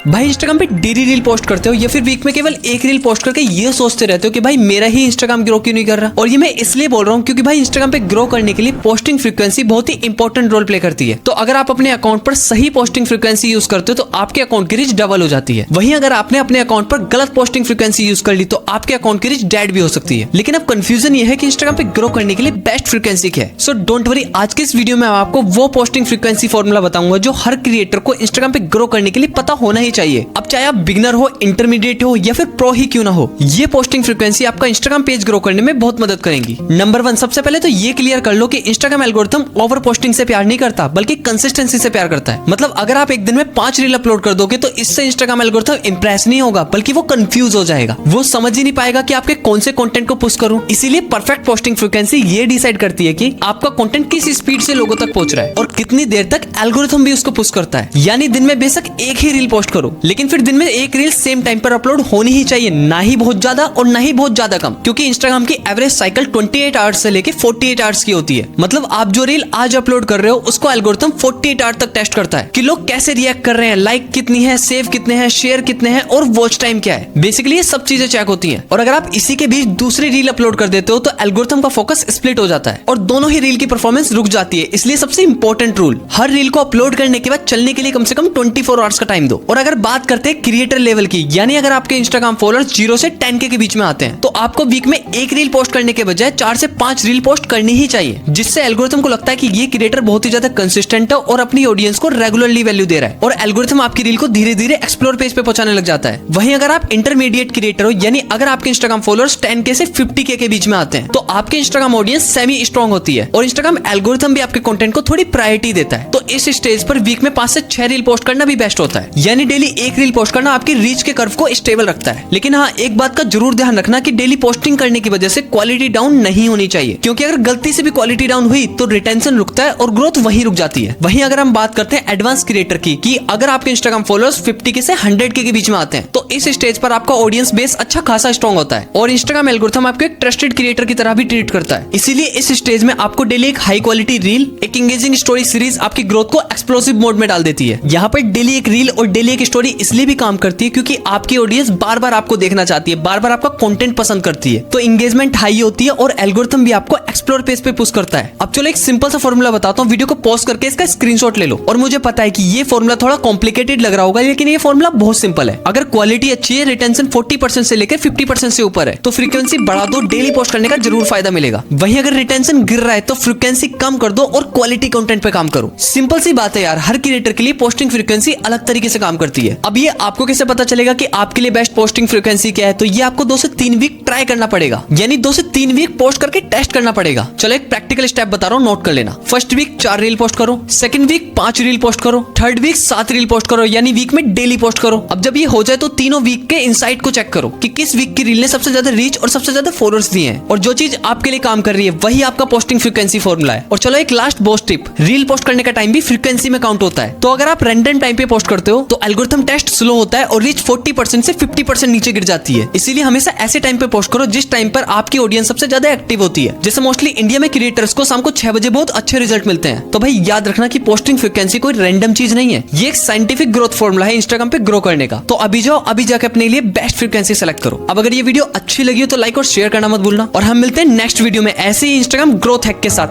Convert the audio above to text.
भाई इंस्टाग्राम पे daily reel post करते हो या फिर वीक में केवल एक रील पोस्ट करके ये सोचते रहते हो कि भाई मेरा ही इंस्टाग्राम ग्रो क्यों नहीं कर रहा। और ये मैं इसलिए बोल रहा हूँ क्योंकि भाई इंस्टाग्राम पे ग्रो करने के लिए पोस्टिंग फ्रीक्वेंसी बहुत ही इंपॉर्टेंट रोल प्ले करती है। तो अगर आप अपने अकाउंट पर सही पोस्टिंग फ्रीक्वेंसी यूज करते हो तो आपके अकाउंट की रीच डबल हो जाती है। वहीं अगर आपने अपने अकाउंट पर गलत पोस्टिंग फ्रीक्वेंसी यूज कर ली तो आपके अकाउंट की रीच डेड भी हो सकती है। लेकिन अब कंफ्यूजन ये है कि इंस्टाग्राम पे ग्रो करने के लिए बेस्ट फ्रीक्वेंसी क्या है। सो डोंट वरी, आज के इस वीडियो में मैं आपको वो पोस्टिंग फ्रीक्वेंसी फॉर्मूला बताऊंगा जो हर क्रिएटर को इंस्टाग्राम पे ग्रो करने के लिए पता होना ही चाहिए। अब चाहे आप बिगिनर हो, इंटरमीडिएट हो या फिर प्रो ही क्यों ना हो, ये पोस्टिंग फ्रीक्वेंसी आपका इंस्टाग्राम पेज ग्रो करने में बहुत मदद करेंगी। नंबर 1, सबसे पहले तो ये क्लियर कर लो कि इंस्टाग्राम एल्गोरिथम ओवर पोस्टिंग से प्यार नहीं करता बल्कि कंसिस्टेंसी से प्यार करता है। मतलब अगर आप एक दिन में 5 रील अपलोड कर दोगे तो इससे इंस्टाग्राम एल्गोरिथम इंप्रेस नहीं होगा बल्कि वो कंफ्यूज हो जाएगा। वो समझ ही नहीं पाएगा कि आपके कौन से कंटेंट को पुश करूं। इसीलिए परफेक्ट पोस्टिंग फ्रीक्वेंसी ये डिसाइड करती है कि आपका कंटेंट किस स्पीड से लोगों तक पहुंच रहा है और कितनी देर तक एल्गोरिथम भी उसको पुश करता है। यानी दिन में बेशक एक ही रील पोस्ट करो लेकिन फिर दिन में एक रील सेम टाइम पर अपलोड होनी ही चाहिए, ना ही बहुत ज्यादा और ना ही बहुत ज्यादा कम। क्योंकि इंस्टाग्राम की एवरेज साइकिल 28 आवर्स से लेके 48 आवर्स की होती है। मतलब आप जो रील आज अपलोड कर रहे हो उसको एल्गोरिथम 48 आवर्स तक टेस्ट करता है कि लोग कैसे रिएक्ट कर रहे हैं, लाइक कितनी है, सेव कितने हैं, शेयर कितने हैं और वॉच टाइम क्या है। बेसिकली ये सब चीजें चेक होती हैं। और अगर आप इसी के बीच दूसरी रील अपलोड कर देते हो तो एल्गोरिथम का फोकस स्प्लिट हो जाता है और दोनों ही रील की परफॉर्मेंस रुक जाती है। इसलिए सबसे इंपॉर्टेंट रूल, हर रील को अपलोड करने के बाद चलने के लिए कम से कम 24 आवर्स का टाइम दो। और अगर बात करते हैं क्रिएटर लेवल की, यानी अगर आपके इंस्टाग्राम फॉलोअर्स 0 से 10K के बीच में आते हैं तो आपको वीक में एक रील पोस्ट करने के बजाय 4 से 5 रील पोस्ट करनी ही चाहिए, जिससे एल्गोरिथम को लगता है कि ये क्रिएटर बहुत ही ज्यादा कंसिस्टेंट है और अपनी ऑडियंस को रेगुलरली वैल्यू दे रहा है। और एल्गोरिथम आपकी रील को धीरे धीरे एक्सप्लोर पेज पे पहुंचाने लग जाता है। वहीं अगर आप इंटरमीडिएट क्रिएटर हो, यानी अगर आपके इंस्टाग्राम फॉलोअर्स 10K से 50K के बीच में आते हैं तो आपके इंस्टाग्राम ऑडियंस सेमी स्ट्रॉन्ग होती है और इंस्टाग्राम एल्गोरिथम भी आपके कंटेंट को थोड़ी प्रायोरिटी देता है। तो इस स्टेज पर वीक में 5 से 6 रील पोस्ट करना भी बेस्ट होता है। यानी डेली एक रील पोस्ट करना आपकी रीच के कर्व को स्टेबल रखता है। लेकिन हाँ, एक बात का जरूर ध्यान रखना कि डेली पोस्टिंग करने की वजह से क्वालिटी डाउन नहीं होनी चाहिए, क्योंकि अगर गलती से भी क्वालिटी डाउन हुई तो रिटेंशन रुकता है और ग्रोथ वहीं रुक जाती है। वहीं अगर हम बात करते हैं एडवांस क्रिएटर की, कि अगर आपके इंस्टाग्राम फॉलोअर्स 50K से 100K के बीच में आते हैं तो इस स्टेज पर आपका ऑडियंस बेस अच्छा खासा स्ट्रॉन्ग होता है और इंस्टाग्राम एल्गोरिथम आपको एक ट्रस्टेड क्रिएटर की तरह भी ट्रीट करता है। इसीलिए इस स्टेज में आपको डेली एक हाई क्वालिटी रील, एक एंगेजिंग स्टोरी सीरीज आपकी ग्रोथ को एक्सप्लोसिव मोड में डाल देती है। यहाँ पर डेली एक रील और डेली एक स्टोरी इसलिए भी काम करती है क्योंकि आपकी ऑडियंस बार बार आपको देखना चाहती है, बार बार आपका कंटेंट पसंद करती है, तो एंगेजमेंट हाई होती है और एल्गोरिथम भी आपको एक्सप्लोर पेज पे पुश करता है। अब चलो एक सिंपल सा फॉर्मूला बताता हूँ, वीडियो को पॉज करके इसका स्क्रीनशॉट ले लो। और मुझे पता है कि ये फॉर्मूला थोड़ा कॉम्प्लिकेटेड लग रहा होगा लेकिन ये फॉर्मूला बहुत सिंपल है। अगर क्वालिटी अच्छी है, रिटेंशन 40% से लेकर 50% से ऊपर है तो फ्रीक्वेंसी बढ़ा दो, डेली पोस्ट करने का जरूर फायदा मिलेगा। वहीं अगर रिटेंशन गिर रहा है तो फ्रीक्वेंसी कम कर दो और क्वालिटी कंटेंट पे काम करो। सिंपल सी बात है यार, हर क्रिएटर के लिए पोस्टिंग फ्रीक्वेंसी अलग तरीके से काम करती है। अब ये आपको कैसे पता चलेगा कि आपके लिए बेस्ट पोस्टिंग फ्रीक्वेंसी क्या है, तो ये आपको 2 से 3 वीक ट्राई करना पड़ेगा, यानी 2 से 3 वीक पोस्ट करके टेस्ट करना पड़ेगा। चलो एक प्रैक्टिकल स्टेप बता रहा हूँ, नोट कर लेना। फर्स्ट वीक 4 रील पोस्ट करो, सेकंड वीक 5 रील पोस्ट करो, थर्ड वीक 7 रील पोस्ट करो, यानी वीक में डेली पोस्ट करो। अब जब ये हो जाए तो तीनों वीक के इनसाइट को चेक करो कि किस वीक की रील ने सबसे ज्यादा रीच और सबसे ज्यादा फॉलोअर्स दिए हैं, और जो चीज आपके लिए काम कर रही है वही आपका पोस्टिंग फ्रीक्वेंसी फॉर्मूला है। और चलो एक last boast tip, reel post करने का टाइम भी फ्रीक्वेंसी में काउंट होता है। तो अगर आप रैंडम टाइम पे पोस्ट करते हो तो एल्गोरिथम टेस्ट स्लो होता है और रीच 40% से 50% नीचे गिर जाती है। इसीलिए हमेशा ऐसे टाइम पे पोस्ट करो जिस टाइम पर आपकी ऑडियंस सबसे ज्यादा एक्टिव होती है। जैसे मोस्टली इंडिया में क्रिएटर्स को शाम को 6 बजे बहुत अच्छे रिजल्ट मिलते हैं। तो भाई याद रखना कि पोस्टिंग फ्रीक्वेंसी कोई रैंडम चीज नहीं है, ये एक साइंटिफिक ग्रोथ फॉर्मूला है इंस्टाग्राम पे ग्रो करने का। तो अभी जाओ, अभी जाके अपने लिए बेस्ट फ्रीक्वेंसी सेलेक्ट करो। अब अगर ये वीडियो अच्छी लगी हो तो लाइक और शेयर करना मत भूलना और हम मिलते हैं नेक्स्ट वीडियो में ऐसे ही इंस्टाग्राम ग्रोथ हैक के साथ।